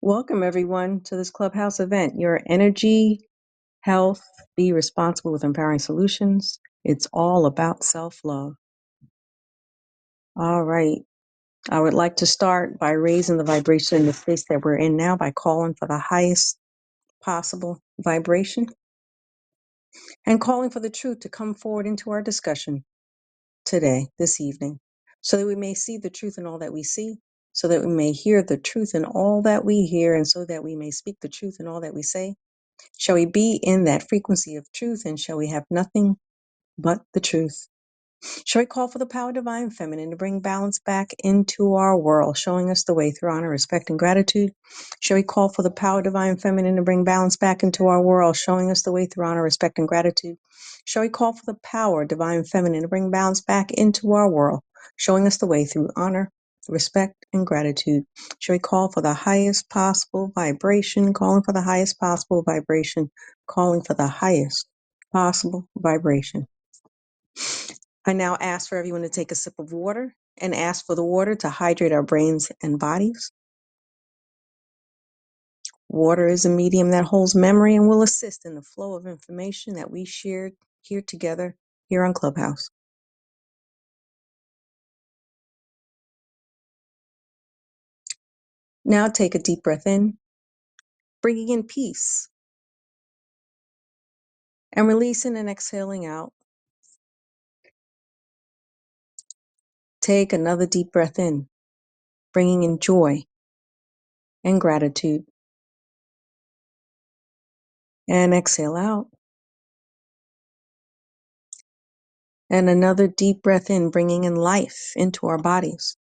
Welcome, everyone, to this Clubhouse event. Your energy, health, be responsible with empowering solutions. It's all about self-love. All right. I would like to start by raising the vibration in the space that we're in now by calling for the highest possible vibration and calling for the truth to come forward into our discussion today, this evening, so that we may see the truth in all that we see, so that we may hear the truth in all that we hear, and so that we may speak the truth in all that we say. Shall we be in that frequency of truth, and shall we have nothing but the truth? Shall we call for the power divine feminine to bring balance back into our world, showing us the way through honor, respect, and gratitude? Shall we call for the power divine feminine to bring balance back into our world, showing us the way through honor, respect, and gratitude? Shall we call for the power divine feminine to bring balance back into our world, showing us the way through honor, respect, and gratitude? Shall we call for the highest possible vibration, calling for the highest possible vibration, calling for the highest possible vibration? I now ask for everyone to take a sip of water and ask for the water to hydrate our brains and bodies. Water is a medium that holds memory and will assist in the flow of information that we shared here together here on Clubhouse. Now take a deep breath in, bringing in peace, and releasing and exhaling out. Take another deep breath in, bringing in joy and gratitude, and exhale out. And another deep breath in, bringing in life into our bodies.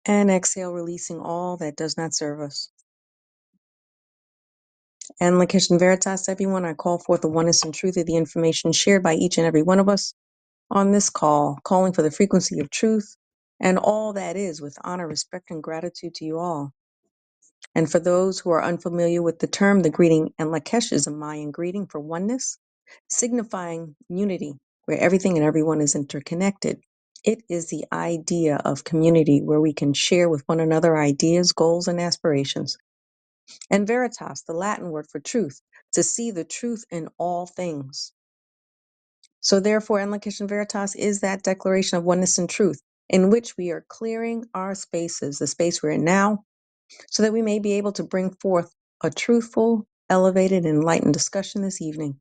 And exhale, releasing all that does not serve us. And Lakesh and Veritas, everyone, I call forth the oneness and truth of the information shared by each and every one of us on this call, calling for the frequency of truth and all that is with honor, respect, and gratitude to you all. And for those who are unfamiliar with the term, the greeting and Lakesh is a Mayan greeting for oneness, signifying unity, where everything and everyone is interconnected. It is the idea of community where we can share with one another ideas, goals, and aspirations. And veritas, the Latin word for truth, to see the truth in all things. So therefore, Enlication Veritas is that declaration of oneness and truth in which we are clearing our spaces, the space we're in now, so that we may be able to bring forth a truthful, elevated, enlightened discussion this evening,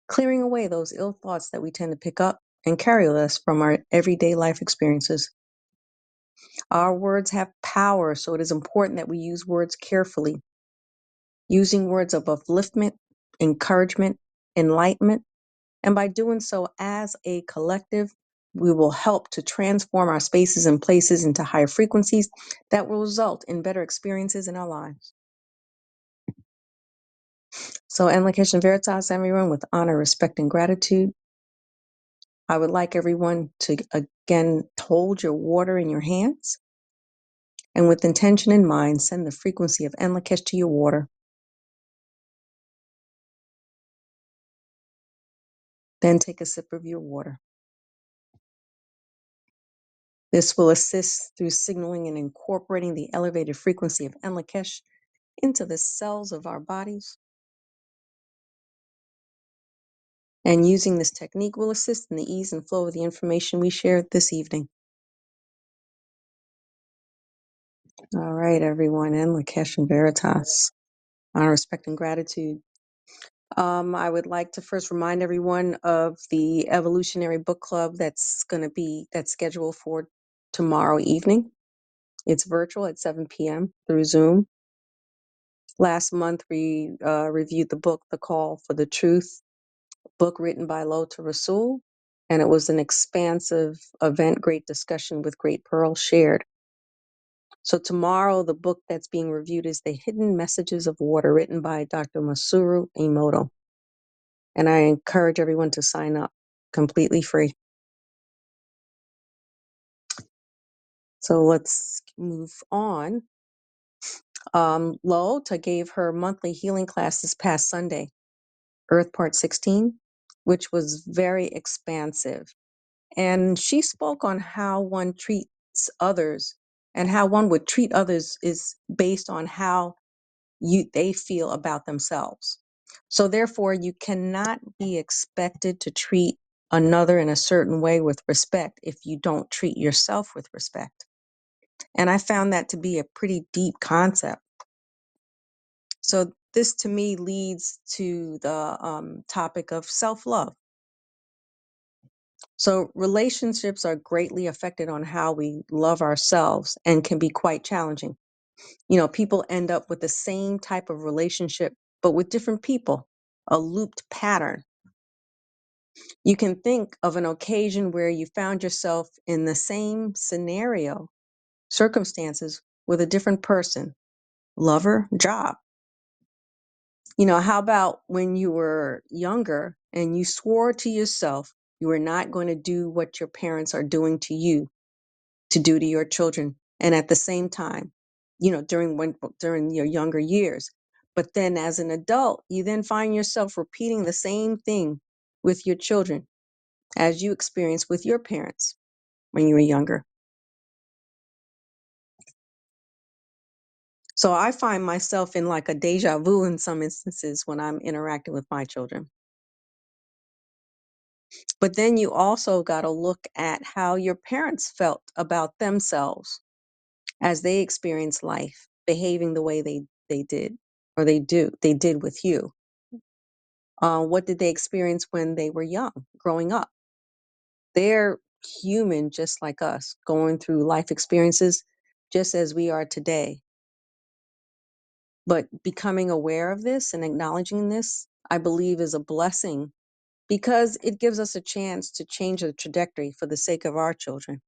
clearing away those ill thoughts that we tend to pick up and carry with us from our everyday life experiences. Our words have power, so it is important that we use words carefully, using words of upliftment, encouragement, enlightenment, and by doing so as a collective, we will help to transform our spaces and places into higher frequencies that will result in better experiences in our lives. So, Enlication Veritas, everyone, with honor, respect, and gratitude, I would like everyone to again hold your water in your hands and with intention in mind, send the frequency of Enlikesh to your water. Then take a sip of your water. This will assist through signaling and incorporating the elevated frequency of Enlikesh into the cells of our bodies. And using this technique will assist in the ease and flow of the information we shared this evening. All right, everyone, Enlikesh and Veritas, honor, respect, and gratitude. I would like to first remind everyone of the Evolutionary Book Club that's scheduled for tomorrow evening. It's virtual at 7 p.m. through Zoom. Last month, we reviewed the book, The Call for the Truth, book written by Lota Rasul, and it was an expansive event, great discussion with great pearls shared. So tomorrow, the book that's being reviewed is The Hidden Messages of Water, written by Dr. Masuru Emoto. And I encourage everyone to sign up, completely free. So let's move on. Lota gave her monthly healing class this past Sunday, Earth Part 16, which was very expansive. And she spoke on how one treats others and how one would treat others is based on how they feel about themselves. So therefore, you cannot be expected to treat another in a certain way with respect if you don't treat yourself with respect. And I found that to be a pretty deep concept. So this to me leads to the topic of self-love. So relationships are greatly affected on how we love ourselves and can be quite challenging. People end up with the same type of relationship, but with different people, a looped pattern. You can think of an occasion where you found yourself in the same scenario, circumstances with a different person, lover, job. How about when you were younger and you swore to yourself you were not going to do what your parents are doing to you to do to your children, and at the same time, during your younger years. But then as an adult, you then find yourself repeating the same thing with your children as you experienced with your parents when you were younger. So I find myself in like a deja vu in some instances when I'm interacting with my children. But then you also got to look at how your parents felt about themselves as they experience life, behaving the way they did or they did with you. What did they experience when they were young, growing up? They're human just like us, going through life experiences just as we are today. But becoming aware of this and acknowledging this, I believe, is a blessing because it gives us a chance to change the trajectory for the sake of our children.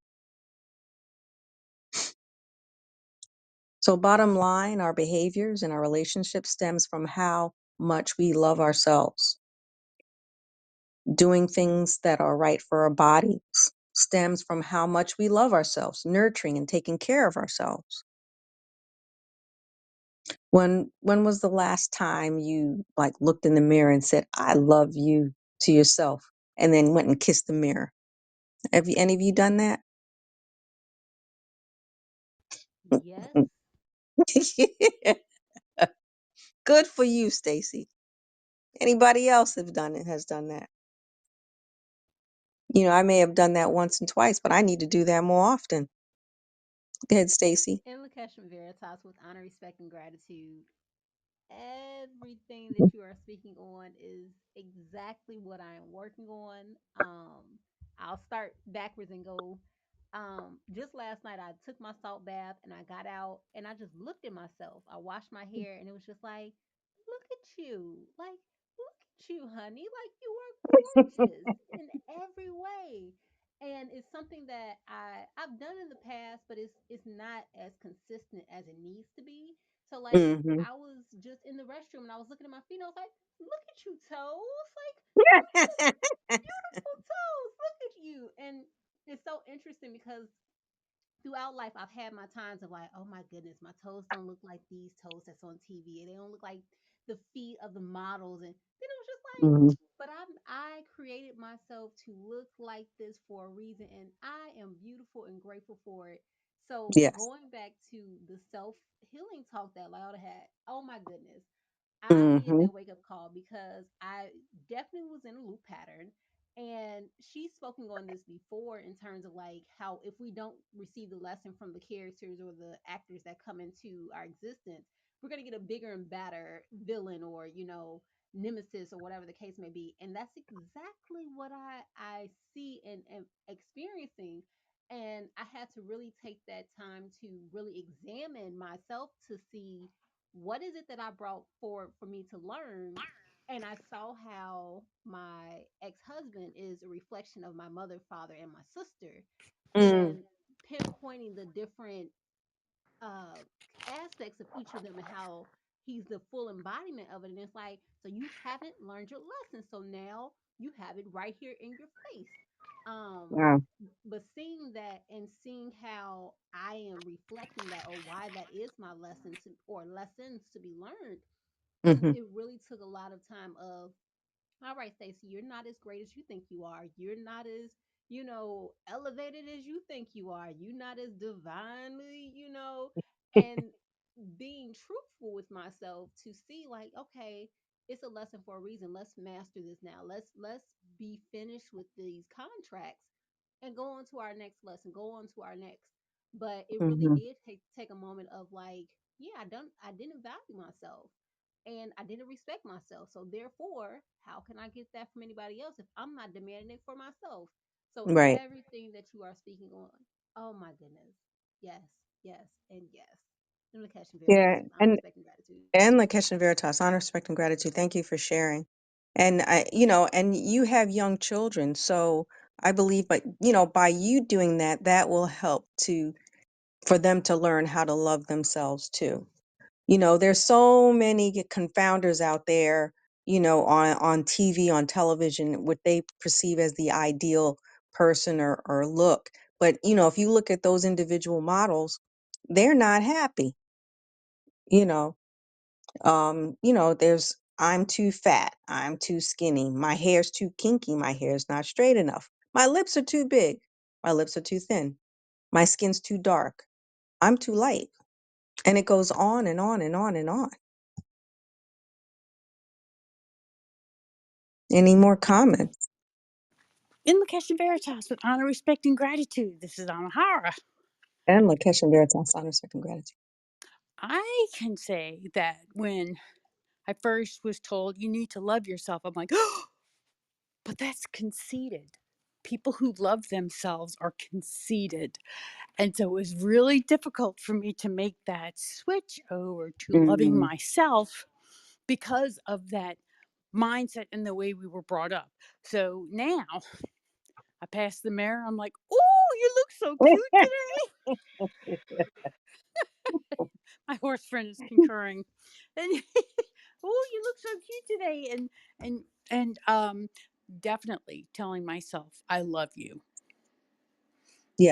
So bottom line, our behaviors and our relationships stems from how much we love ourselves. Doing things that are right for our bodies stems from how much we love ourselves, nurturing and taking care of ourselves. When was the last time you like looked in the mirror and said, "I love you" to yourself, and then went and kissed the mirror? Any of you done that? Yes. Good for you, Stacy. Anybody else has done that? I may have done that once and twice, but I need to do that more often. Go ahead, Stacy. In Lakesh Veritas with honor, respect, and gratitude. Everything that you are speaking on is exactly what I am working on. I'll start backwards and go. Just last night I took my salt bath and I got out and I just looked at myself. I washed my hair and it was just like, look at you. Like, look at you, honey. Like you are gorgeous in every way. And it's something that I've done in the past, but it's not as consistent as it needs to be. So like Hmm. I was just in the restroom and I was looking at my feet and I was like, look at you toes. Like beautiful toes. Look at you. And it's so interesting because throughout life I've had my times of like, oh my goodness, my toes don't look like these toes that's on TV. They don't look like the feet of the models. And then it was just like, Hmm. but I created myself to look like this for a reason and I am beautiful and grateful for it. So Yes. going back to the self healing talk that Lauda had, oh my goodness, I needed Hmm. that wake up call because I definitely was in a loop pattern. And she's spoken on this before in terms of like how if we don't receive the lesson from the characters or the actors that come into our existence, we're going to get a bigger and badder villain or, nemesis or whatever the case may be. And that's exactly what I see and experiencing. And I had to really take that time to really examine myself to see what is it that I brought forward for me to learn. And I saw how my ex-husband is a reflection of my mother, father, and my sister, Mm. and pinpointing the different uh, aspects of each of them and how he's the full embodiment of it. And it's like, so you haven't learned your lesson, so now you have it right here in your face. Um, Wow. but seeing that and seeing how I am reflecting that or why that is my lesson to or lessons to be learned, Hmm. it really took a lot of time of all right, Stacey, you're not as great as you think you are. You're not as elevated as you think you are. You're not as divinely, and being truthful with myself to see like, okay, it's a lesson for a reason. Let's master this now. Let's be finished with these contracts and go on to our next lesson, go on to our next. But it really Hmm. did take a moment of like, yeah, I didn't value myself and I didn't respect myself. So therefore, how can I get that from anybody else if I'm not demanding it for myself? So Right. everything that you are speaking on, oh my goodness. Yes, yes, and yes. And the Cash and Veritas Yeah. with honor, respect, and gratitude. And Lakesh and Veritas, honor, respect, and gratitude. Thank you for sharing. And and you have young children, so I believe, but by you doing that, that will help for them to learn how to love themselves too. There's so many confounders out there, on TV, on television, what they perceive as the ideal person or look. But, if you look at those individual models, they're not happy, you know. There's I'm too fat, I'm too skinny, my hair's too kinky, my hair's not straight enough, my lips are too big, my lips are too thin, my skin's too dark, I'm too light. And it goes on and on and on and on. Any more comments? In the Cash and Veritas with honor, respect, and gratitude. This is Amahara. And Lakesh and Veritas, honor, respect, and gratitude. I can say that when I first was told you need to love yourself, I'm like, oh, but that's conceited. People who love themselves are conceited. And so it was really difficult for me to make that switch over to loving Mm. myself because of that mindset and the way we were brought up. So now I pass the mirror, I'm like, oh, you look so cute today. My horse friend is concurring. And oh, you look so cute today. And definitely telling myself I love you.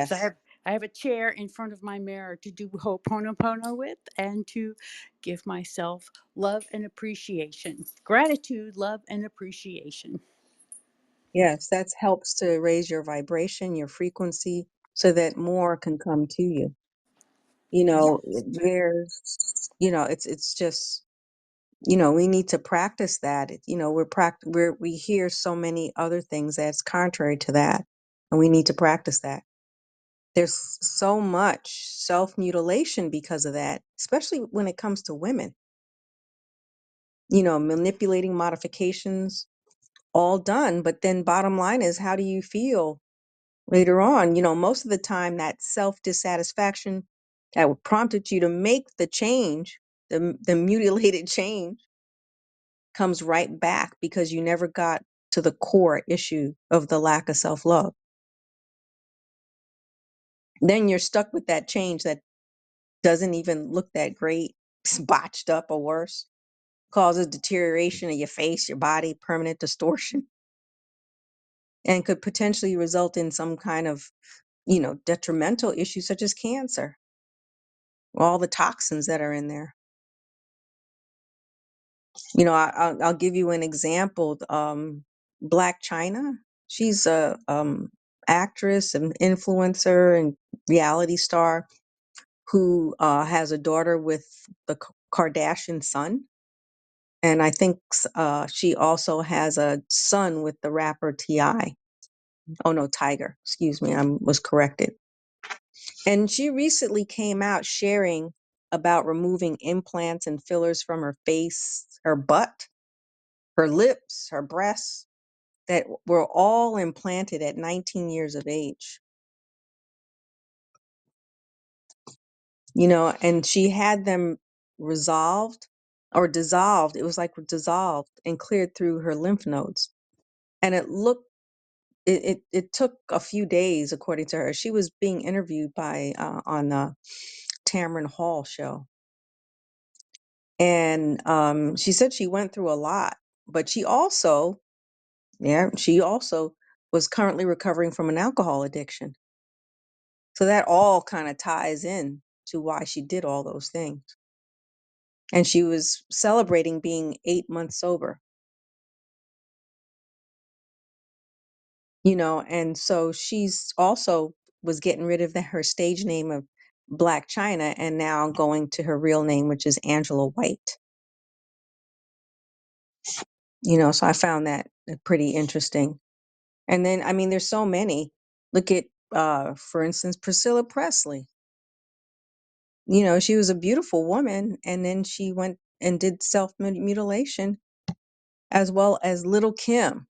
So Yes, I have a chair in front of my mirror to do Ho'oponopono with and to give myself love and appreciation. Gratitude, love, and appreciation. yes, that helps to raise your vibration, your frequency, so that more can come to you. Yes. It's just, we need to practice that. We hear so many other things that's contrary to that, and we need to practice that. There's so much self-mutilation because of that, especially when it comes to women, manipulating modifications, all done. But then bottom line is, how do you feel later on? Most of the time that self dissatisfaction that prompted you to make the change, the mutilated change, comes right back because you never got to the core issue of the lack of self love. Then you're stuck with that change that doesn't even look that great, it's botched up or worse, causes deterioration of your face, your body, permanent distortion, and could potentially result in some kind of, detrimental issues such as cancer, all the toxins that are in there. I'll give you an example. Black China, she's a actress and influencer and reality star who has a daughter with the Kardashian son. And I think she also has a son with the rapper Ti. Oh no, Tiger. Excuse me, I was corrected. And she recently came out sharing about removing implants and fillers from her face, her butt, her lips, her breasts, that were all implanted at 19 years of age. And she had them resolved or dissolved. It was like dissolved and cleared through her lymph nodes. And it took a few days, according to her. She was being interviewed by on the Tamron Hall show. And she said she went through a lot, but she also was currently recovering from an alcohol addiction. So that all kind of ties in to why she did all those things. And she was celebrating being 8 months sober. And so she's also was getting rid of her stage name of Black China and now going to her real name, which is Angela White. So I found that pretty interesting. And then, I mean, there's so many. Look at, for instance, Priscilla Presley. She was a beautiful woman, and then she went and did self mutilation, as well as Little Kim.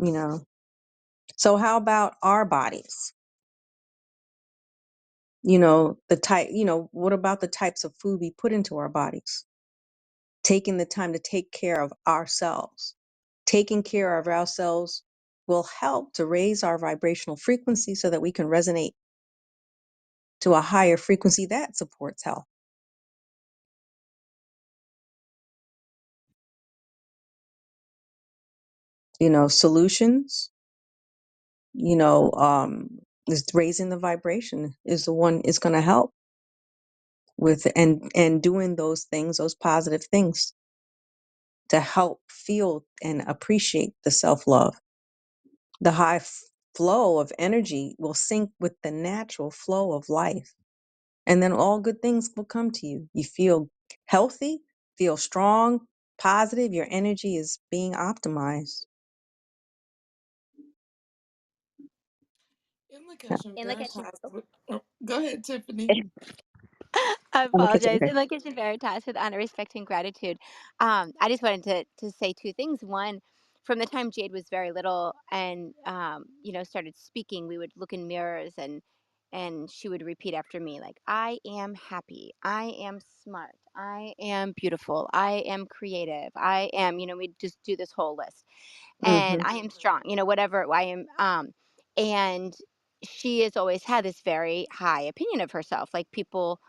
You know, so how about our bodies? The type. What about the types of food we put into our bodies? Taking the time to take care of ourselves. Taking care of ourselves will help to raise our vibrational frequency so that we can resonate to a higher frequency that supports health. Solutions, is raising the vibration is the one is going to help with and doing those things, those positive things to help feel and appreciate the self-love. The flow of energy will sync with the natural flow of life. And then all good things will come to you. You feel healthy, feel strong, positive. Your energy is being optimized. In the kitchen. Oh, go ahead, Tiffany. Yeah. I On the kitchen. apologize. Okay. In the kitchen veritas with honor, respect, and gratitude. I just wanted to say two things. One, from the time Jade was very little and started speaking, we would look in mirrors and she would repeat after me like, "I am happy. I am smart. I am beautiful. I am creative. I am." We'd just do this whole list, and Mm-hmm. I am strong. Whatever I am. And she has always had this very high opinion of herself. Like people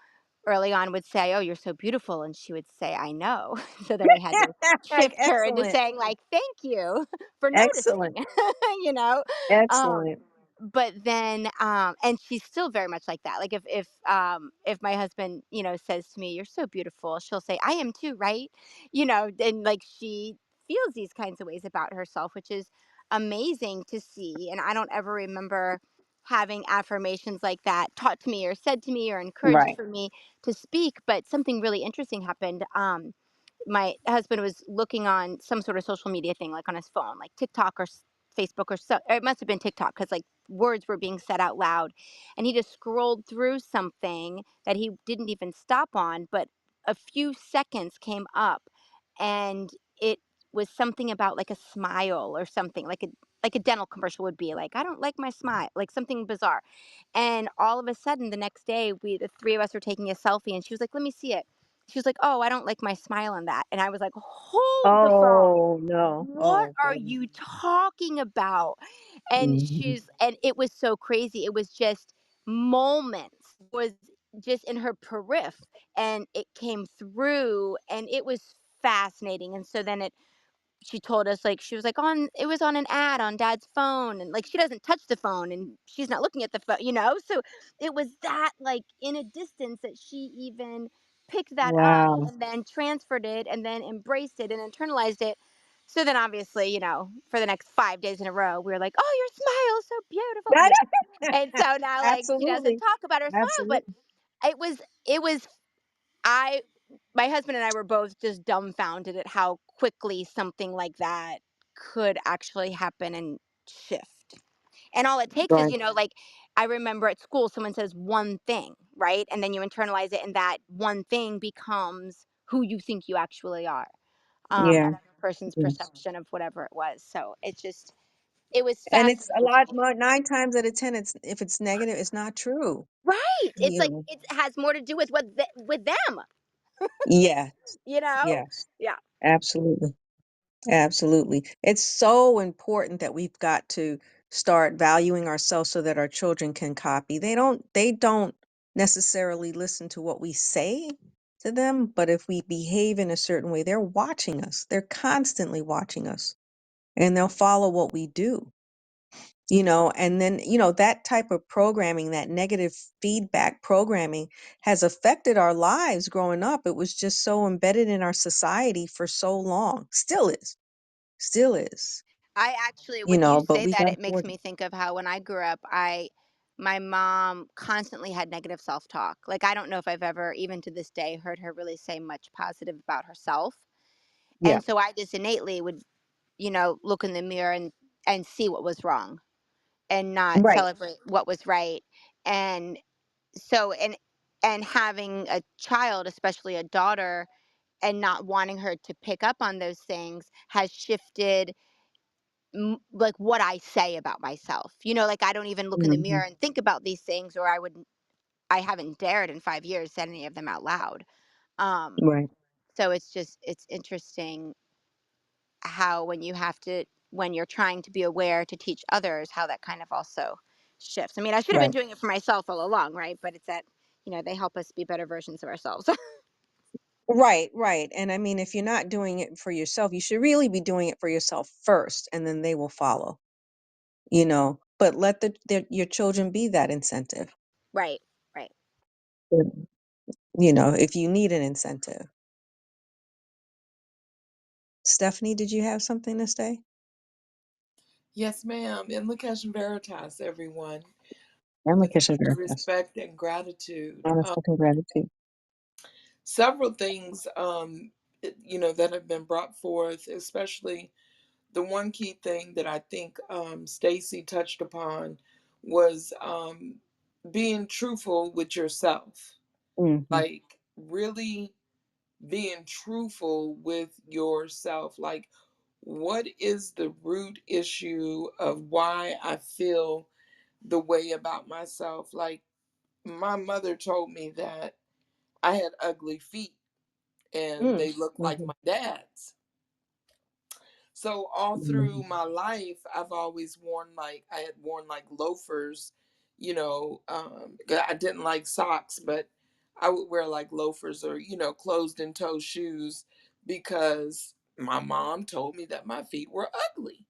early on would say, "Oh, you're so beautiful," and she would say, "I know." So then we had to shift her into Excellent. saying like, "Thank you for noticing." Excellent. you know. Um, Excellent. but then, and she's still very much like that. Like if my husband says to me, "You're so beautiful," she'll say, "I am too," right? And like she feels these kinds of ways about herself, which is amazing to see. And I don't ever remember having affirmations like that taught to me or said to me or encouraged Right. for me to speak. But something really interesting happened. My husband was looking on some sort of social media thing, like on his phone, like TikTok or Facebook or so. It must have been TikTok because like words were being said out loud, and he just scrolled through something that he didn't even stop on, but a few seconds came up, and it was something about like a smile or something like a dental commercial would be like, "I don't like my smile," like something bizarre. And all of a sudden the next day the three of us were taking a selfie and she was like, "Let me see it." She was like, "Oh, I don't like my smile on that." And I was like, "Hold the phone. Oh no. What Oh are boy. you talking about?" And Mhm. it was so crazy. It was just moments was just in her periph, and it came through, and it was fascinating. And so then she told us like she was like on it was on an ad on dad's phone, and like she doesn't touch the phone and she's not looking at the phone. So it was that like in a distance that she even picked that up Wow. and then transferred it and then embraced it and internalized it. So then obviously for the next 5 days in a row we were like, "Oh, your smile's so beautiful." And so now like she doesn't Absolutely. talk about her smile, but Absolutely. it was I my husband and I were both just dumbfounded at how quickly something like that could actually happen and shift. And all it takes is, Right. like I remember at school someone says one thing, right? And then you internalize it and that one thing becomes who you think you actually are. Yeah. Another person's Yes. perception of whatever it was. So it was And it's a fascinating to lot me. more, 9 times out of 10, it's if it's negative, it's not true. Right. It's like You know. it has more to do with with them, Yeah. you know? Yes. Yeah. Absolutely. Absolutely. It's so important that we've got to start valuing ourselves so that our children can copy. They don't necessarily listen to what we say to them, but if we behave in a certain way, they're watching us. They're constantly watching us, and they'll follow what we do. And then, that type of programming, that negative feedback programming has affected our lives growing up. It was just so embedded in our society for so long. Still is, I actually, when you but say we that, got to it makes forge me it. think of how when I grew up, my mom constantly had negative self-talk. Like, I don't know if I've ever, even to this day, heard her really say much positive about herself. Yeah. And so I just innately would, look in the mirror and see what was wrong and not Right. celebrate what was right. And so, and having a child, especially a daughter, and not wanting her to pick up on those things has shifted like what I say about myself. Like I don't even look in the Hmm. mirror and think about these things, or I haven't dared in 5 years say any of them out loud. Um, Right. so it's interesting how when you're trying to be aware to teach others, how that kind of also shifts. I mean, I should have been Right. doing it for myself all along, right? But it's that, they help us be better versions of ourselves. Right. Right. And I mean, if you're not doing it for yourself, you should really be doing it for yourself first, and then they will follow. But let your children be that incentive. Right, right. Mm. If you need an incentive. Stephanie, did you have something to say? Yes, ma'am. In Lakesh Veritas, everyone, I'm a with Christian Veritas. respect and gratitude. Honest fucking gratitude. Several things, that have been brought forth, especially the one key thing that I think Stacy touched upon was being truthful with yourself. Hmm. Like, really being truthful with yourself. Like, what is the root issue of why I feel the way about myself? Like, my mother told me that I had ugly feet and Mm. they looked like Hmm. my dad's. So all through Hmm. my life, I've always worn like I had worn like loafers, 'cause I didn't like socks, but I would wear like loafers or closed in toe shoes because my mom told me that my feet were ugly.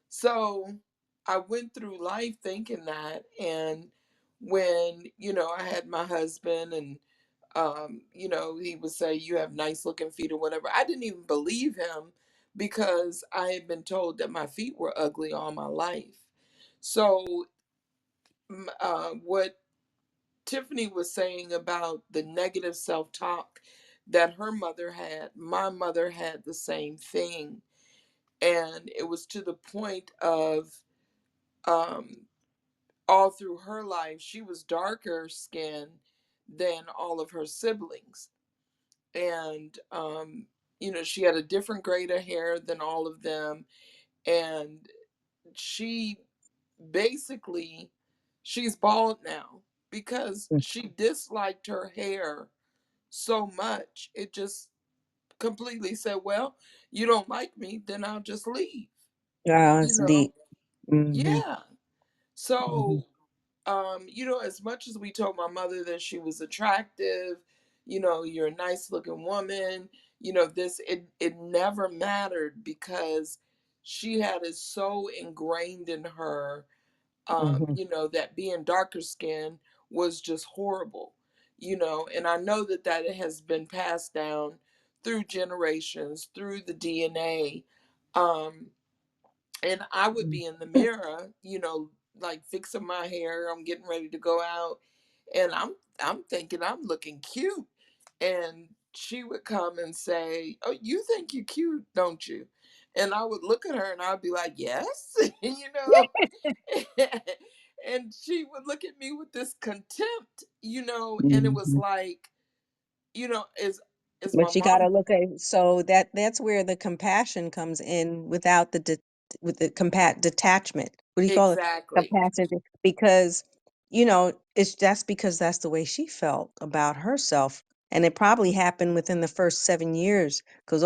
So I went through life thinking that, and when I had my husband, and he would say you have nice looking feet or whatever. I didn't even believe him because I had been told that my feet were ugly all my life. So what Tiffany was saying about the negative self-talk that her mother had, my mother had the same thing, and it was to the point of um, all through her life she was darker skinned than all of her siblings, and she had a different grade of hair than all of them, and she basically she's bald now because she disliked her hair so much. It just completely said, well, you don't like me, then I'll just leave, Yeah, you it's know deep. Hmm. yeah. Hmm. So as much as we told my mother that she was attractive, you're a nice looking woman, it never mattered because she had it so ingrained in her, Hmm. that being darker skinned was just horrible, and I know that it has been passed down through generations, through the DNA. Um, and I would be in the mirror, like fixing my hair. I'm getting ready to go out, and I'm thinking I'm looking cute, and she would come and say, "Oh, you think you're cute, don't you?" And I would look at her and I'd be like, "Yes," and she would look at me with this contempt, and it was Hmm. like, is my But you got to mom look at, so that's where the compassion comes in, without with the detachment. What do you call it? exactly, Capacity. Because it's that's because that's the way she felt about herself, and it probably happened within the first 7 years, because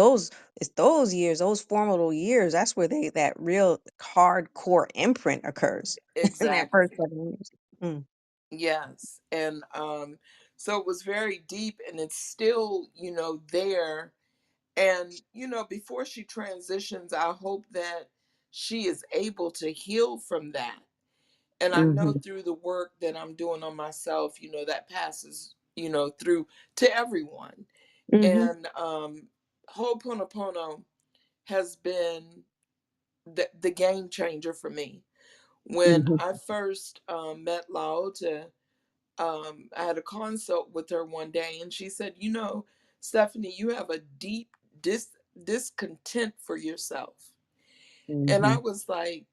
those years, those formative years, that's where that real hardcore imprint occurs in that first exactly. 7 years. Mm. Yes. And so it was very deep, and it's still, there. And, before she transitions, I hope that she is able to heal from that. And I know Mhm. through the work that I'm doing on myself, that passes, through to everyone. Mhm. And Ho'oponopono has been the game changer for me. When Mhm. I first met Laota, I had a consult with her one day, and she said, Stephanie, you have a deep discontent for yourself. And I Mhm. was like,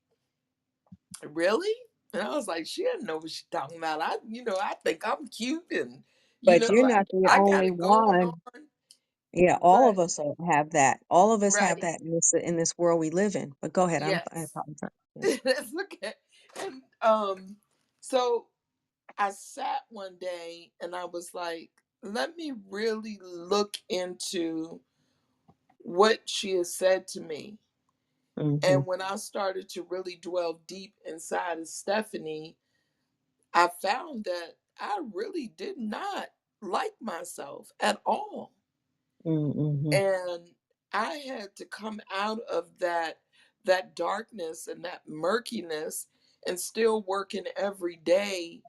really? And I was like, she doesn't know what she's talking about. I think I'm cute, and But you're not the I got only it going one. on. Yeah, all But of us have that. All of us have right, that in this world we live in. But go ahead. I yes, apologize. Yeah. that's okay. And so I sat one day and I was like, let me really look into what she has said to me. And Mhm. when I started to really dwell deep inside of Stephanie, I found that I really did not like myself at all. Mhm. And I had to come out of that darkness and that murkiness, and still working every day.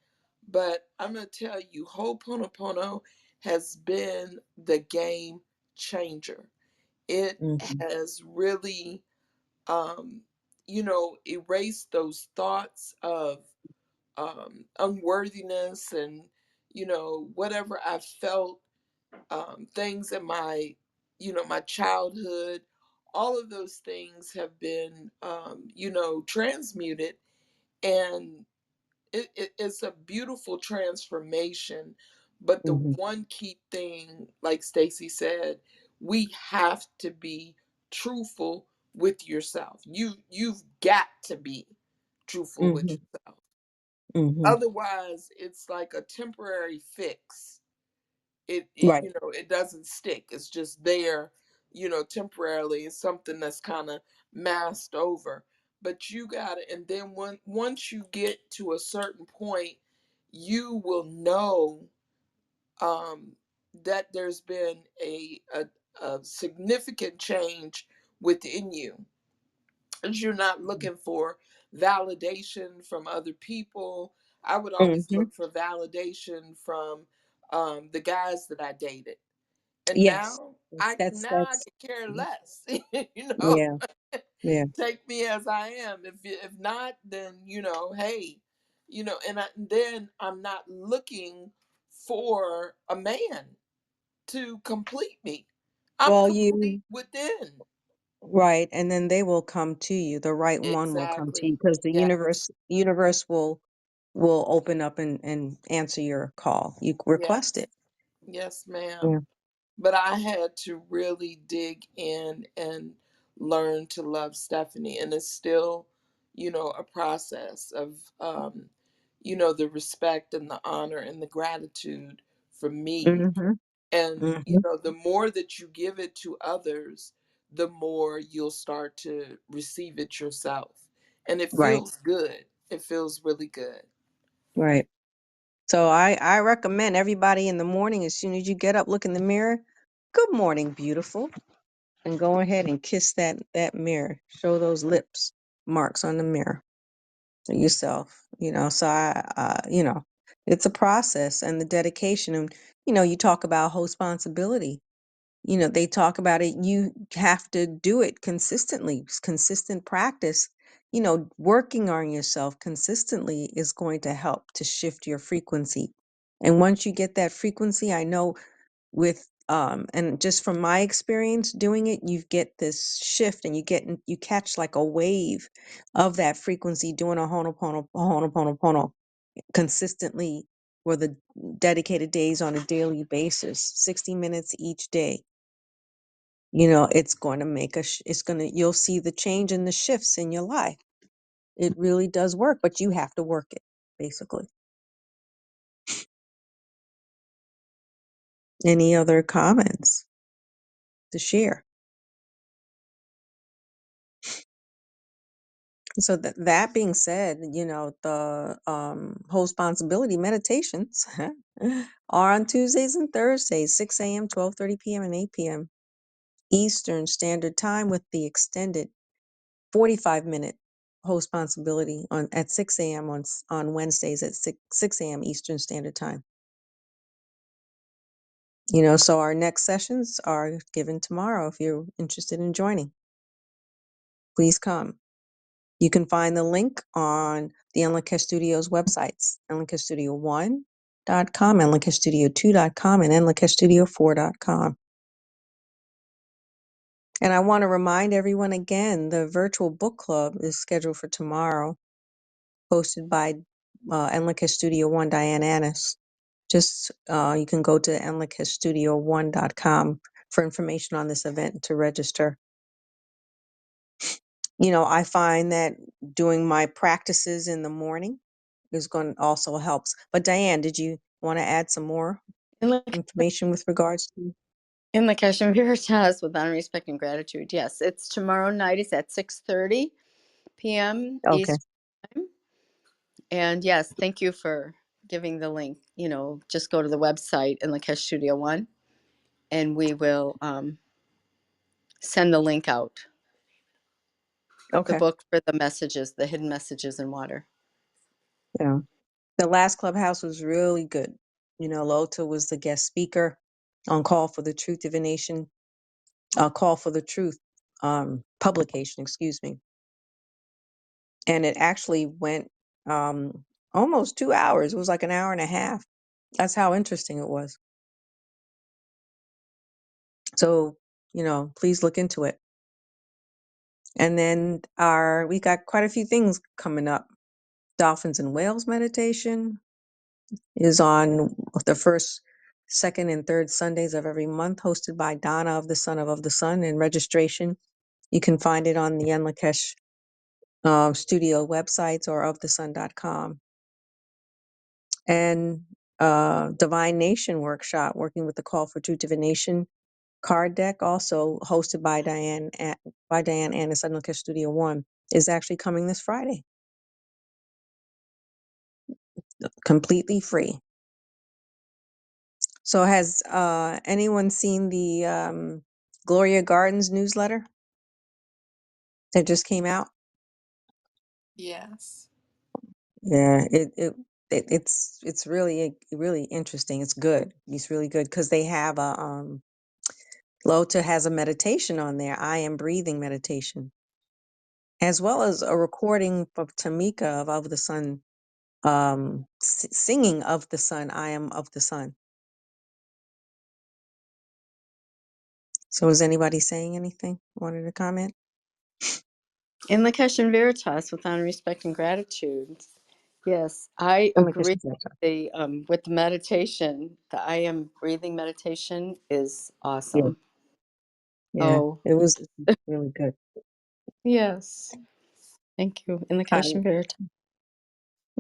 But I'm going to tell you, Ho'oponopono has been the game changer. It Mhm. has really erased those thoughts of unworthiness, and whatever I felt, things in my childhood. All of those things have been transmuted, and it's a beautiful transformation. But the Mhm. one key thing, like Stacy said, we have to be truthful with yourself. You've got to be truthful with Mhm. yourself. Mhm. Otherwise, it's like a temporary fix. It Right. it doesn't stick. It's just there, temporarily. It's something that's kind of masked over. But you got it. And then once you get to a certain point, you will know um, that there's been a significant change within you. And you're not looking for validation from other people. I would always Mhm. look for validation from the guys that I dated, and Yes. now Yes, I that's could care mhm. less. you know, Yeah. Yeah. take me as I am. If not, then hey, and then I'm not looking for a man to complete me. I'm Well, complete you within. right, and then they will come to you. The right one will come to you Exactly. because the Yes. universe will open up and answer your call. You request Yes. it. Yes, ma'am. Yeah. But I had to really dig in and learn to love Stephanie. And it's still, a process of, the respect and the honor and the gratitude for me. Mhm. And, Mhm. the more that you give it to others, the more you'll start to receive it yourself. And it Right. feels good. It feels really good. Right. So I recommend everybody in the morning, as soon as you get up, look in the mirror. Good morning, beautiful, and go ahead and kiss that mirror. Show those lips marks on the mirror to yourself. So it's a process and the dedication, and you talk about responsibility. They talk about it. You have to do it consistently. Consistent practice. Working on yourself consistently is going to help to shift your frequency. And once you get that frequency, I know with and just from my experience doing it, you get this shift, and you catch like a wave of that frequency doing a honopono consistently for the dedicated days on a daily basis, 60 minutes each day. It's going to make you'll see the change and the shifts in your life. It really does work, but you have to work it, basically. Any other comments to share? So that being said, the whole responsibility meditations are on Tuesdays and Thursdays, 6 a.m., 12:30 p.m., and 8 p.m. Eastern Standard Time with the extended 45-minute host responsibility on at 6 a.m. on Wednesdays at 6 a.m. Eastern Standard Time. So our next sessions are given tomorrow. If you're interested in joining, please come. You can find the link on the Enlica Studios websites, enlicastudio1.com, enlicastudio2.com, and enlicastudio4.com. And I want to remind everyone again, the virtual book club is scheduled for tomorrow, hosted by Enlica Studio One, Diane Annis. Just you can go to enlicastudio1.com for information on this event to register. I find that doing my practices in the morning is going to also helps. But Diane, did you want to add some more In the, information with regards to? in the Cash and Veritas with honor, respect, and gratitude. Yes, it's tomorrow night. It's at 6:30 p.m. Okay. Eastern Time. And yes, thank you for giving the link. Just go to the website in the Cash Studio One, and we will send the link out. The Okay. book for the messages, the hidden messages in water. Yeah. The last Clubhouse was really good. Lota was the guest speaker on Call for the Truth Divination, Call for the Truth publication, excuse me. And it actually went almost 2 hours. It was like an hour and a half. That's how interesting it was. So, please look into it. And then we got quite a few things coming up. Dolphins and Whales meditation is on the first, second, and third Sundays of every month, hosted by Donna of the Sun. And registration, you can find it on the Enlakesh studio websites or ofthesun.com. And Divine Nation workshop, working with the Call for True Divination card deck, also hosted by Diane Annis at Enlakesh Studio One, is actually coming this Friday, completely free. So has anyone seen the Gloria Gardens newsletter that just came out? Yes. Yeah, it's really interesting. It's good. It's really good because they have a Lota has a meditation on there. I am breathing meditation, as well as a recording of Tamika of the Sun, singing of the Sun. I am of the Sun. So is anybody saying anything? Wanted to comment? In the Cash and Veritas with honor, respect, and gratitude. Yes, I I'm a agree Christian. with the meditation. The I am breathing meditation is Yeah, awesome. yeah. Oh, It was really good. yes. Thank you. In the Cash and Veritas.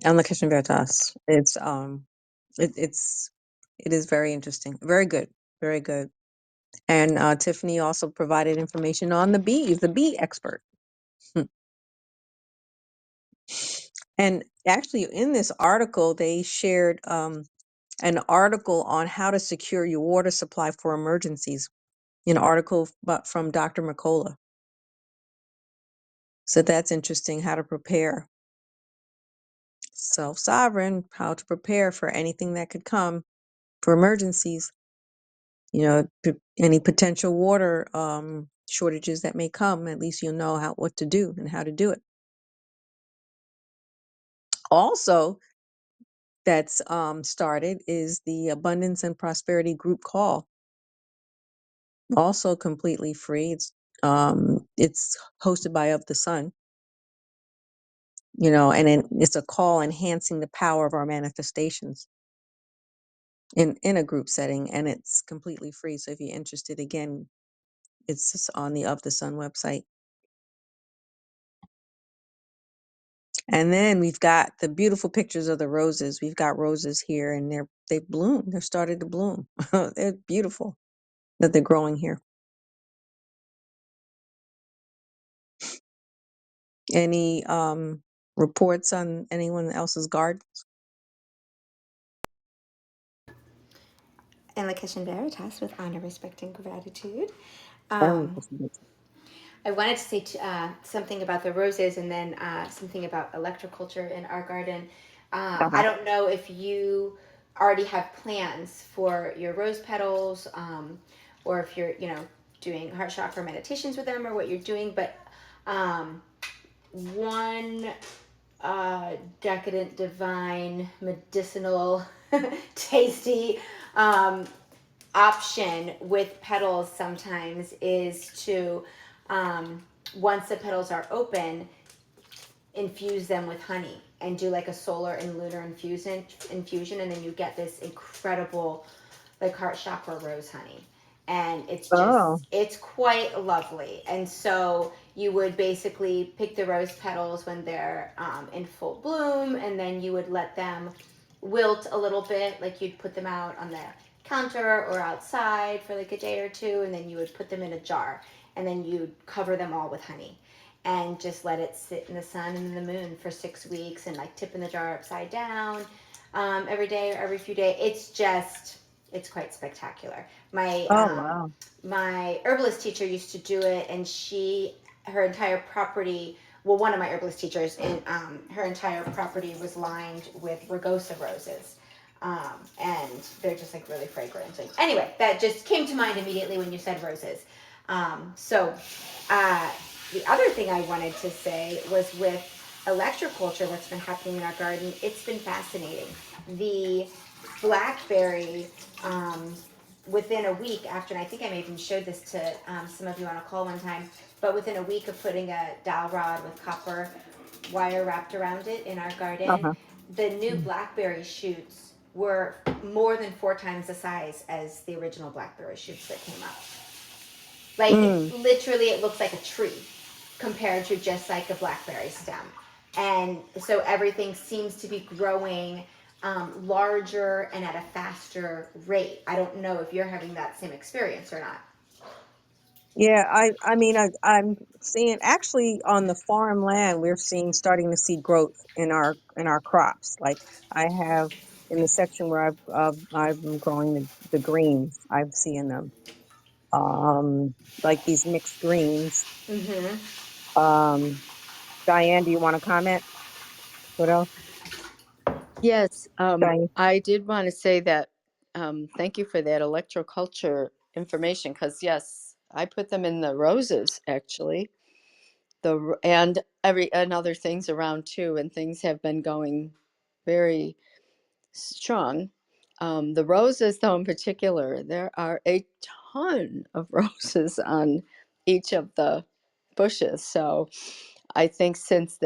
On the Kitchen Veritas. It is very interesting. Very good. Very good. And Tiffany also provided information on the bees, the bee expert. Hmm. And actually in this article, they shared an article on how to secure your water supply for emergencies. An article from Dr. McCullough. So that's interesting, how to prepare. Self-sovereign, how to prepare for anything that could come for emergencies. Any potential water shortages that may come, at least you'll know what to do and how to do it. Also, that's started is the Abundance and Prosperity Group Call, also completely free. It's hosted by Of the Sun, and it's a call enhancing the power of our manifestations in a group setting, and it's completely free. So if you're interested, again, it's just on the Of the Sun website. And then we've got the beautiful pictures of the roses. We've got roses here, and they bloom. They're started to bloom. They're beautiful that they're growing here. Any reports on anyone else's garden? And La Kitchen Veritas with honor, respect, and gratitude. Oh, Um, yes, yes. I wanted to say something about the roses and then something about electroculture in our garden. I Uh-huh. don't know if you already have plans for your rose petals, or if you're, doing heart chakra meditations with them or what you're doing, but um, one decadent, divine, medicinal, tasty um, option with petals sometimes is to, once the petals are open, infuse them with honey and do like a solar and lunar infusion, and then you get this incredible like heart chakra rose honey, and Oh. it's quite lovely. And so you would basically pick the rose petals when they're in full bloom, and then you would let them wilt a little bit, like you'd put them out on the counter or outside for like a day or two, and then you would put them in a jar, and then you'd cover them all with honey and just let it sit in the sun and in the moon for 6 weeks, and like tipping the jar upside down every day or every few days. It's quite spectacular. My Oh, wow. my herbalist teacher used to do it, and her entire property. Well, one of my herbalist teachers, and her entire property was lined with rugosa roses, and they're just like really fragrant. And anyway, that just came to mind immediately when you said roses. So, uh, the other thing I wanted to say was with electroculture that's been happening in our garden. It's been fascinating. The blackberry, um, within a week after, and I think I may even showed this to some of you on a call one time, but within a week of putting a dowel rod with copper wire wrapped around it in our garden, Uh-huh. the new blackberry shoots were more than 4 times the size as the original blackberry shoots that came up. Like Mm. it looks like a tree compared to just like a blackberry stem. And so everything seems to be growing larger and at a faster rate. I don't know if you're having that same experience or not. Yeah, I'm seeing actually on the farm land, we're starting to see growth in our crops. Like I have in the section where I'm growing the greens, I'm seeing them. Like these mixed greens. Mm-hmm. Um, Diane, do you want to comment? What else? Yes, Diane? I did want to say that thank you for that electroculture information, because yes, I put them in the roses actually. And every and other things around too, and things have been going very strong. The roses, though, in particular, there are a ton of roses on each of the bushes. So I think since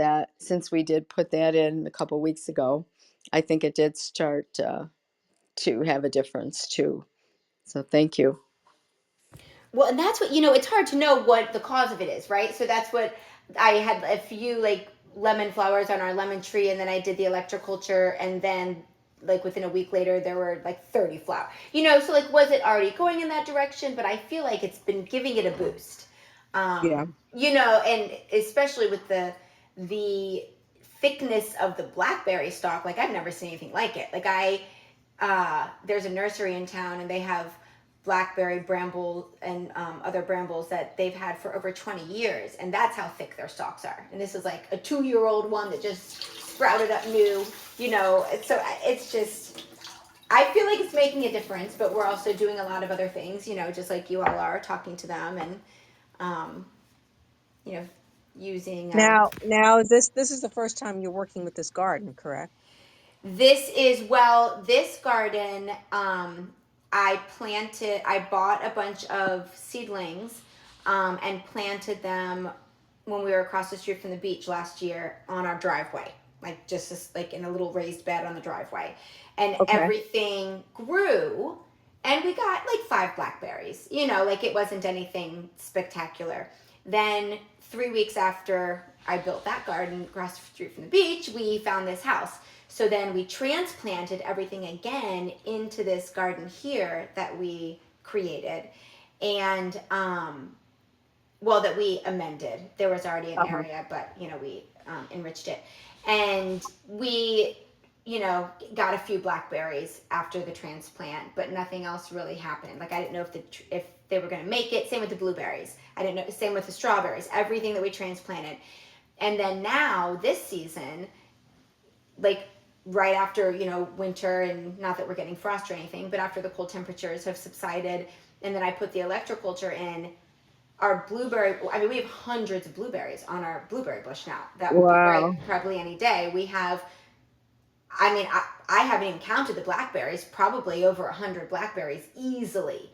we did put that in a couple weeks ago, I think it did start to have a difference too. So thank you. Well, and that's what, it's hard to know what the cause of it is, right? So that's what I had a few like lemon flowers on our lemon tree, and then I did the electroculture, and then like within a week later there were like 30 flowers. So like, was it already going in that direction? But I feel like it's been giving it a boost. Yeah. And especially with the thickness of the blackberry stalk, like I've never seen anything like it. Like there's a nursery in town, and they have blackberry bramble and other brambles that they've had for over 20 years, and that's how thick their stalks are. And this is like a 2-year-old one that just sprouted up new. So it's just, I feel like it's making a difference, but we're also doing a lot of other things, just like you all are, talking to them, and um, you know using Now this is the first time you're working with this garden, correct? This garden, I bought a bunch of seedlings, and planted them when we were across the street from the beach last year on our driveway, like just like in a little raised bed on the driveway. And Okay. everything grew, and we got like 5 blackberries, like it wasn't anything spectacular. Then 3 weeks after I built that garden across the street from the beach, we found this house. So then we transplanted everything again into this garden here that we created, and well, that we amended. There was already an Uh-huh. area, but we enriched it, and we you know, got a few blackberries after the transplant, but nothing else really happened. Like I didn't know if they were going to make it. Same with the blueberries. I didn't know. Same with the strawberries. Everything that we transplanted, and then now this season, like right after, you know, winter, and not that we're getting frost or anything, but after the cold temperatures have subsided, and then I put the electroculture in, our blueberry, I mean, we have hundreds of blueberries on our blueberry bush now that will be ripe Wow. probably any day. We have, I mean, I haven't even counted the blackberries, probably over 100 blackberries easily.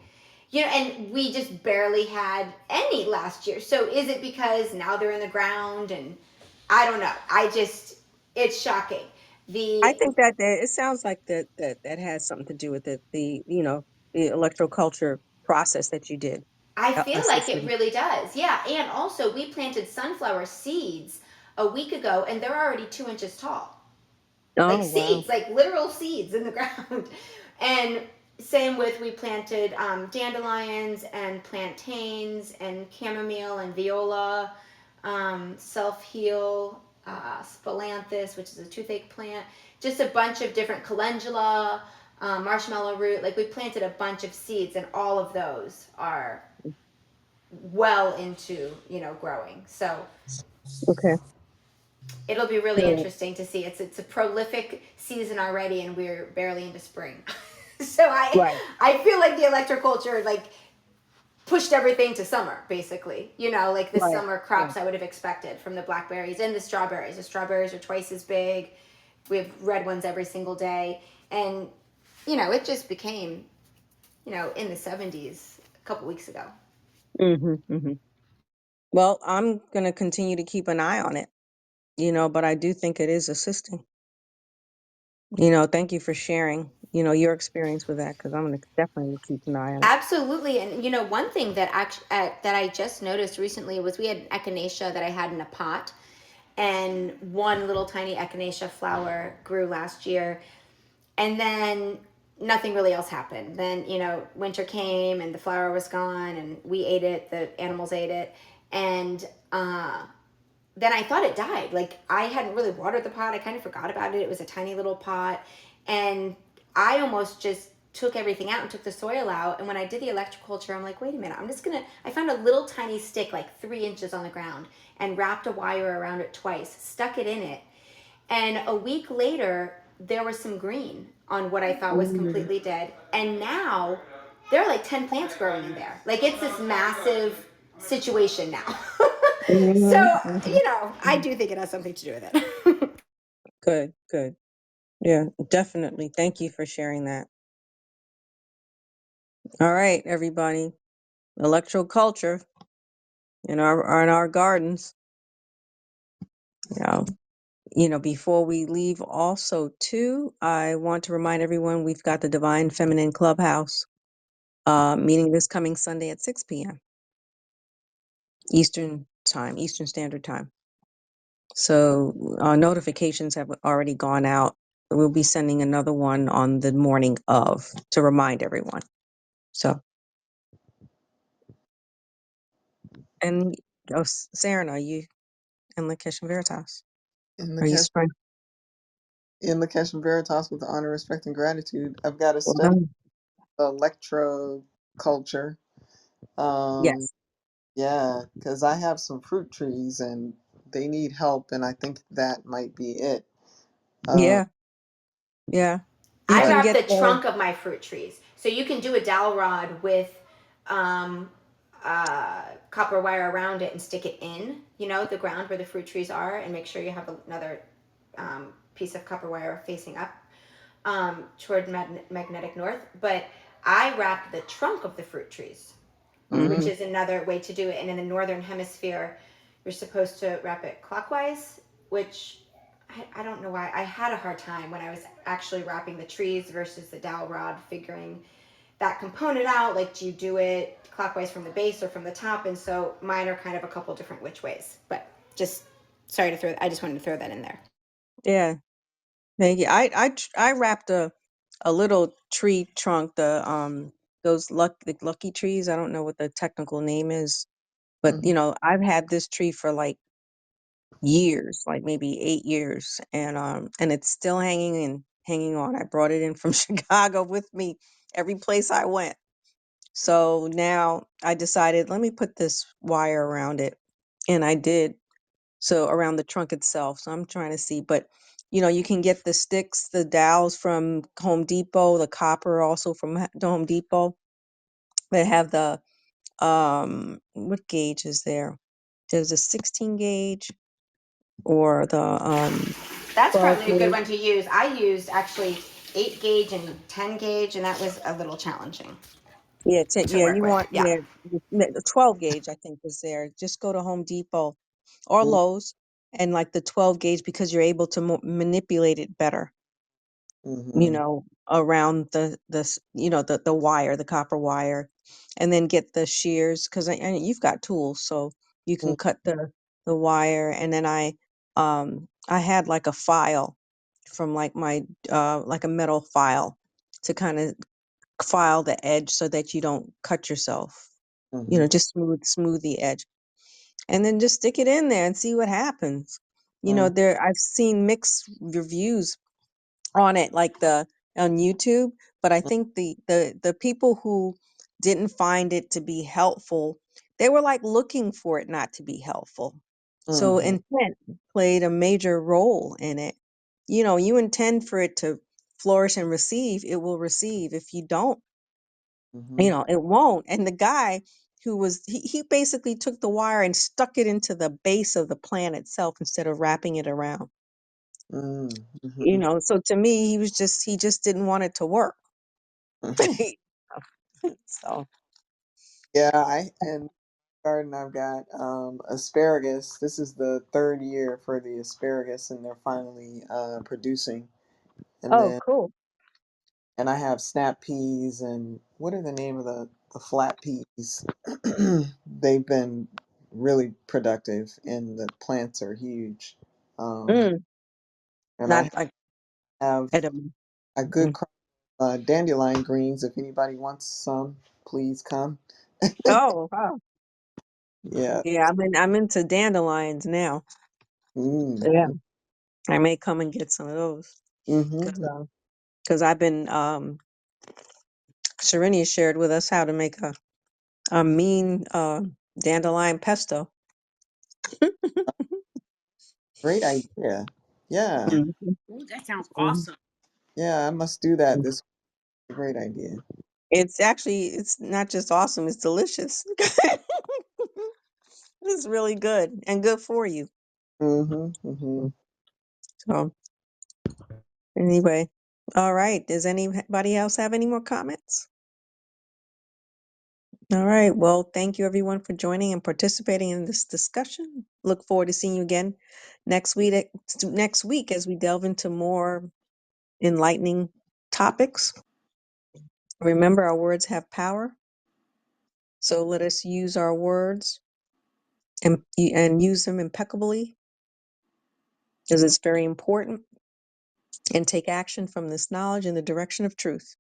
You know, and we just barely had any last year. So is it because now they're in the ground? And I don't know. It's shocking. I The, think that it sounds like that has something to do with the you know, the electroculture process that you did, I feel like it assisted. really does. Yeah. And also, we planted sunflower seeds a week ago, and they're already 2 inches tall. Like Oh wow. seeds, like literal seeds in the ground. And same with, we planted dandelions and plantains and chamomile and viola, self heal, spilanthes, which is a toothache plant, just a bunch of different calendula, marshmallow root. Like we planted a bunch of seeds, and all of those are well into, you know, growing. So Okay. it'll be really Good. interesting to see. It's a prolific season already, and we're barely into spring. So Right. I feel like the electroculture like pushed everything to summer, basically. You know, like the Right. summer Right. crops I would have expected from the blackberries and the strawberries. The strawberries are twice as big. We have red ones every single day, and you know, it just became, you know, in the 70s a couple weeks ago. Mm-hmm. Well, I'm going to continue to keep an eye on it, you know, but I do think it is assisting. You know, thank you for sharing, you know, your experience with that because I'm going to definitely keep an eye on it. Absolutely, and you know, one thing that that I just noticed recently was we had echinacea that I had in a pot, and one little tiny echinacea flower grew last year, and then nothing really else happened. Then, you know, winter came and the flower was gone, and we ate it. The animals ate it, and then I thought it died. Like I hadn't really watered the pot. I kind of forgot about it. It was a tiny little pot, and I almost just took everything out and took the soil out. And when I did the electroculture, I'm like, wait a minute. I'm just gonna. I found a little tiny stick, like 3 inches on the ground, and wrapped a wire around it twice. Stuck it in it, and a week later, there was some green on what I thought was Mm-hmm. completely dead. And now there are like 10 plants growing in there. Like it's this massive situation now. So, Mm-hmm. you know, I do think it has something to do with it. Good, good. Yeah, definitely. Thank you for sharing that. All right, everybody. Electroculture in our gardens. You know, before we leave, also too, I want to remind everyone we've got the Divine Feminine Clubhouse meeting this coming Sunday at 6 p.m. Eastern time, Eastern Standard Time. So notifications have already gone out. We'll be sending another one on the morning of to remind everyone. So, and Saren, are you in Lakesh and Veritas? In the Are you cash sprung? in the cash and veritas with honor, respect, and gratitude. I've got to study Well, electro culture. Um, yes. yeah, because I have some fruit trees and they need help, and I think that might be it. Um, Yeah. Yeah. You I but can wrap get the the. trunk of my fruit trees. So you can do a dowel rod with um, copper wire around it and stick it in, you know, the ground where the fruit trees are, and make sure you have another piece of copper wire facing up toward magnetic north. But I wrap the trunk of the fruit trees, which Hmm. mhm. is another way to do it. And in the northern hemisphere, you're supposed to wrap it clockwise, which I don't know why. I had a hard time when I was actually wrapping the trees versus the dowel rod, figuring that component out. Like, do you do it clockwise from the base or from the top? And so mine are kind of a couple different which ways. But just sorry to throw. I just wanted to throw that in there. Yeah. Thank you. I wrapped a little tree trunk, those lucky trees. I don't know what the technical name is, but you Mhm. know, I've had this tree for like years, like maybe 8 years, and it's still hanging on. I brought it in from Chicago with me every place I went. So now I decided, let me put this wire around it, and I did. So around the trunk itself. So I'm trying to see, but you can get the sticks, the dowels from Home Depot, the copper also from the Home Depot. They have the what gauge is there? There's a 16 gauge or the That's 12 probably a good gauge. one to use. I used actually 8 gauge and 10 gauge, and that was a little challenging Yeah, to yeah, work you with. want, Yeah. yeah, the 12 gauge I think is there. Just go to Home Depot or Lowe's and like the 12 gauge because you're able to manipulate it better, Mm-hmm. around the wire, the copper wire, and then get the shears because you've got tools, so you can cut the wire. And then I had like a file from like my like a metal file to kind of file the edge so that you don't cut yourself. Mm-hmm. Just smooth the edge, and then just stick it in there and see what happens. There I've seen mixed reviews on it, like the on YouTube, but I think the people who didn't find it to be helpful, they were like looking for it not to be helpful. So Mm-hmm. intent played a major role in it. You intend for it to flourish and receive, it will receive. If you don't, Mm-hmm. it won't. And the guy who was he basically took the wire and stuck it into the base of the plant itself instead of wrapping it around. Mm-hmm. So to me, he just didn't want it to work. So, Yeah, I in garden I've got asparagus. This is the third year for the asparagus, and they're finally producing. And oh, then cool. I have snap peas and what are the name of the flat peas? They've been really productive, and the plants are huge. Um, Mm, and I not like have edible. a good Mm. crop of dandelion greens. If anybody wants some, please come. Oh, wow. Yeah. Yeah, I'm into dandelions now. Mm. Yeah, I may come and get some of those Mm-hmm. because I've been Serenia shared with us how to make a mean dandelion pesto. Great idea. Yeah. Mhm. Oh, that sounds Mhm. awesome. Yeah, I must do that. This is a great idea. It's not just awesome, it's delicious. It's really good and good for you. Mm-hmm. Mm-hmm. So anyway, all right. Does anybody else have any more comments? All right. Well, thank you everyone for joining and participating in this discussion. Look forward to seeing you again next week. Next week, as we delve into more enlightening topics. Remember, our words have power, so let us use our words and use them impeccably, because it's very important. And take action from this knowledge in the direction of truth,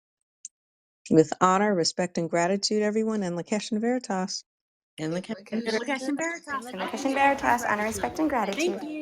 with honor, respect, and gratitude. Everyone, and Lakesh and Veritas. And look, And look at In Veritas, the honor, Christian respect, and Veritas, honor, respect, gratitude. and Thank gratitude. you.